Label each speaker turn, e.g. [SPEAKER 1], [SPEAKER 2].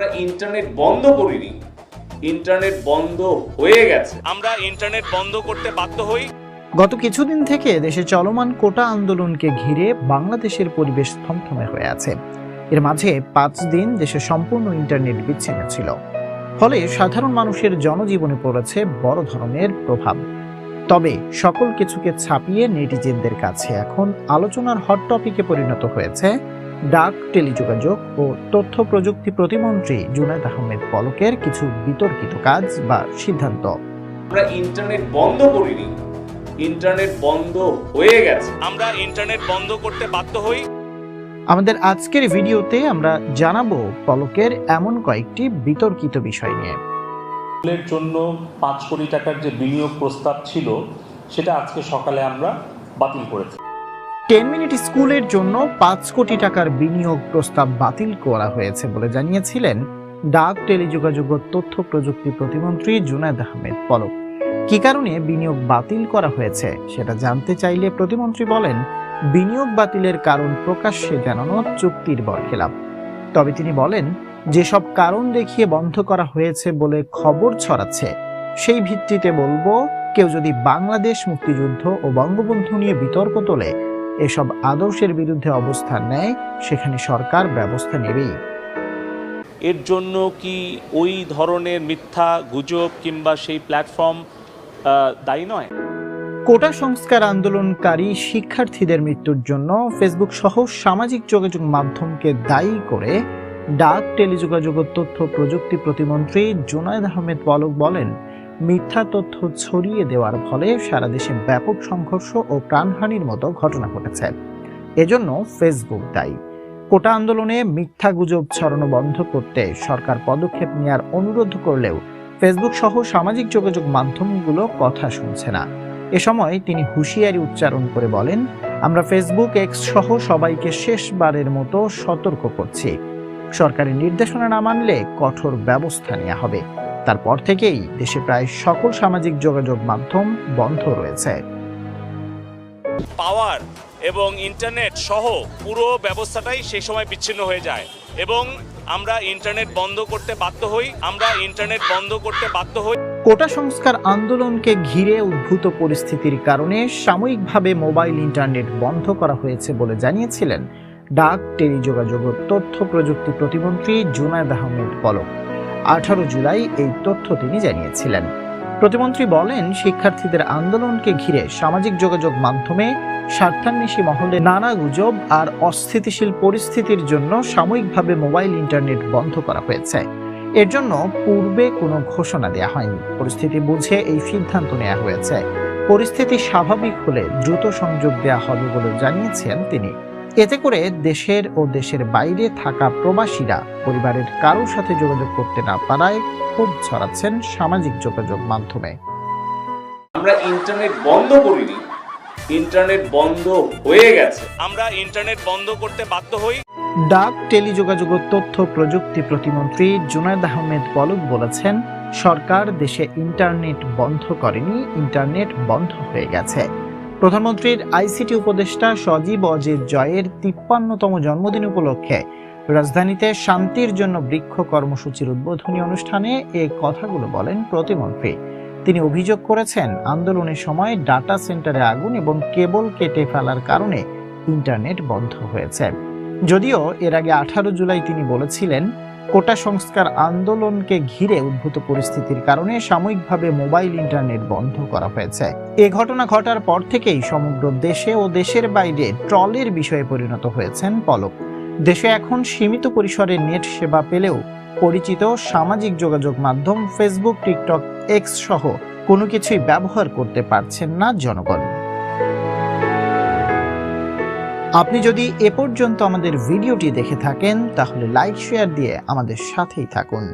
[SPEAKER 1] আমরা ইন্টারনেট বন্ধ করিনি, ইন্টারনেট বন্ধ হয়ে গেছে।
[SPEAKER 2] আমরা ইন্টারনেট বন্ধ করতে বাধ্য হই।
[SPEAKER 3] গত কিছুদিন থেকে দেশে চলমান কোটা আন্দোলনকে ঘিরে বাংলাদেশের পরিবেশ থমথমে হয়ে আছে। এর মাঝে 5 দিন দেশে সম্পূর্ণ ইন্টারনেট বিচ্ছিন্ন ছিল, ফলে সাধারণ মানুষের জনজীবনে পড়েছে বড় ধরনের প্রভাব। তবে সকল কিছুকে ছাপিয়ে নেটিজেনদের কাছে এখন আলোচনার হট টপিকে পরিণত হয়েছে ডাক, টেলিযোগাযোগ ও তথ্য প্রযুক্তি প্রতিমন্ত্রী জুনায়েদ আহমেদ পলকের কিছু বিতর্কিত কাজ বা সিদ্ধান্ত।
[SPEAKER 1] আমরা ইন্টারনেট বন্ধ করিনি, ইন্টারনেট বন্ধ হয়ে গেছে।
[SPEAKER 2] আমরা ইন্টারনেট বন্ধ করতে বাধ্য হই।
[SPEAKER 3] আমাদের আজকের ভিডিওতে আমরা জানাবো পলকের এমন কয়েকটি বিতর্কিত বিষয় নিয়ে।
[SPEAKER 4] স্কুলের জন্য 5 কোটি টাকার যে বিনিয়োগ প্রস্তাব ছিল সেটা আজকে সকালে আমরা বাতিল করেছি।
[SPEAKER 3] 10 মিনিট স্কুলের জন্য 5 কোটি টাকার বিনিয়োগ প্রস্তাব বাতিল করা হয়েছে বলে জানিয়েছিলেন ডাক, টেলিযোগাযোগ ও তথ্য প্রযুক্তি প্রতিমন্ত্রী জুনায়েদ আহমেদ পলক। কি কারণে বিনিয়োগ বাতিল করা হয়েছে সেটা জানতে চাইলে প্রতিমন্ত্রী বলেন, বিনিয়োগ বাতিলের কারণ প্রকাশ্যে জানানো চুক্তির বরখেলাপ। তবে তিনি বলেন, যেসব কারণ দেখিয়ে বন্ধ করা হয়েছে বলে খবর ছড়াচ্ছে, সেই ভিত্তিতে বলবো, কেউ যদি বাংলাদেশ মুক্তিযুদ্ধ ও বঙ্গবন্ধু নিয়ে বিতর্ক তোলে, এসব আদর্শের বিরুদ্ধে অবস্থান নেয়, সেখানে সরকার ব্যবস্থা নেবেই।
[SPEAKER 2] এর জন্য কি ওই ধরনের মিথ্যা গুজব কিংবা সেই প্ল্যাটফর্ম দায়ী নয়?
[SPEAKER 3] কোটা সংস্কার আন্দোলনকারী শিক্ষার্থীদের মৃত্যুর জন্য ফেসবুক সহ সামাজিক যোগাযোগ মাধ্যমকে দায়ী করে ডাক, টেলিযোগাযোগ ও তথ্য প্রযুক্তি প্রতিমন্ত্রী জুনায়েদ আহমেদ পলক বলেন, মিথ্যা তথ্য ছড়িয়ে দেওয়ার ফলে সারা দেশে ব্যাপক সংঘর্ষ ও প্রাণহানির মতো ঘটনা ঘটেছে। এজন্য ফেসবুক দায়ী। কোটা আন্দোলনে মিথ্যা গুজব ছড়ানো বন্ধ করতে সরকার পদক্ষেপ নেওয়ার অনুরোধ করলেও ফেসবুক সহ সামাজিক যোগাযোগ মাধ্যমগুলো কথা শুনছে না। এ সময় তিনি হুঁশিয়ারি উচ্চারণ করে বলেন, আমরা ফেসবুক, এক্স সহ সবাইকে শেষবারের মতো সতর্ক করছি, সরকারের নির্দেশনা না মানলে কঠোর ব্যবস্থা নেওয়া হবে। তারপর থেকেই দেশে প্রায় সকল সামাজিক যোগাযোগ মাধ্যম বন্ধ রয়েছে।
[SPEAKER 2] পাওয়ার এবং ইন্টারনেট সহ পুরো ব্যবস্থাটাই সেই সময় বিচ্ছিন্ন হয়ে যায় এবং আমরা ইন্টারনেট বন্ধ করতে বাধ্য হই। আমরা ইন্টারনেট বন্ধ করতে বাধ্য হই।
[SPEAKER 3] কোটা সংস্কার আন্দোলনকে ঘিরে উদ্ভূত পরিস্থিতির কারণে সাময়িকভাবে মোবাইল ইন্টারনেট বন্ধ করা হয়েছে বলে জানিয়েছিলেন ডাক, টেলিযোগাযোগ ও তথ্য প্রযুক্তি প্রতিমন্ত্রী জুনায়েদ আহমেদ পলক। 18 জুলাই এই তথ্য তিনি জানিয়েছিলেন। প্রতিমন্ত্রী বলেন, শিক্ষার্থীদের আন্দোলনকে ঘিরে সামাজিক যোগাযোগ মাধ্যমে স্বার্থান্বেষী মহলে নানা গুজব আর অস্থিতিশীল পরিস্থিতির জন্য সাময়িকভাবে মোবাইল ইন্টারনেট বন্ধ করা হয়েছে। এর জন্য পূর্বে কোনো ঘোষণা দেওয়া হয়নি। পরিস্থিতি বুঝে এই সিদ্ধান্ত নেওয়া হয়েছে। পরিস্থিতি স্বাভাবিক হলে দ্রুত সংযোগ দেওয়া হবে বলে জানিয়েছেন তিনি। এতে করে দেশের ও দেশের বাইরে থাকা প্রবাসীরা পরিবারের কারোর সাথে যোগাযোগ করতে না পারায় ক্ষোভ ছড়াচ্ছেন সামাজিক যোগাযোগ মাধ্যমে।
[SPEAKER 1] আমরা ইন্টারনেট বন্ধ করিনি, ইন্টারনেট বন্ধ হয়ে গেছে।
[SPEAKER 2] আমরা ইন্টারনেট বন্ধ করতে বাধ্য হই।
[SPEAKER 3] ডাক, টেলিযোগাযোগ ও তথ্য প্রযুক্তি প্রতিমন্ত্রী জুনায়েদ আহমেদ পলক বলেছেন, সরকার দেশে ইন্টারনেট বন্ধ করেনি, ইন্টারনেট বন্ধ হয়ে গেছে। প্রধানমন্ত্রীর আইসিটি উপদেষ্টা সজীব অজিত জয়ের 53তম জন্মদিন উপলক্ষে রাজধানীতে শান্তির জন্য বৃক্ষ কর্মসূচির উদ্বোধনী অনুষ্ঠানে এই কথাগুলো বলেন প্রতিমন্ত্রী। তিনি অভিযোগ করেছেন, আন্দোলনের সময় ডাটা সেন্টারে আগুন এবং কেবল কেটে ফেলার কারণে ইন্টারনেট বন্ধ হয়েছে। যদিও এর আগে 18 জুলাই তিনি বলেছিলেন, কোটা সংস্কার আন্দোলনকে ঘিরে উদ্ভূত পরিস্থিতির কারণে সাময়িকভাবে মোবাইল ইন্টারনেট বন্ধ করা হয়েছে। এ ঘটনা ঘটার পর থেকেই সমগ্র দেশে ও দেশের বাইরে ট্রলের বিষয়ে পরিণত হয়েছেন পলক। দেশে এখন সীমিত পরিসরে নেট সেবা পেলেও পরিচিত সামাজিক যোগাযোগ মাধ্যম ফেসবুক, টিকটক, এক্স সহ কোনো কিছুই ব্যবহার করতে পারছেন না জনগণ। আপনি যদি এ পর্যন্ত আমাদের ভিডিওটি দেখে থাকেন, তাহলে লাইক, শেয়ার দিয়ে আমাদের সাথেই থাকুন।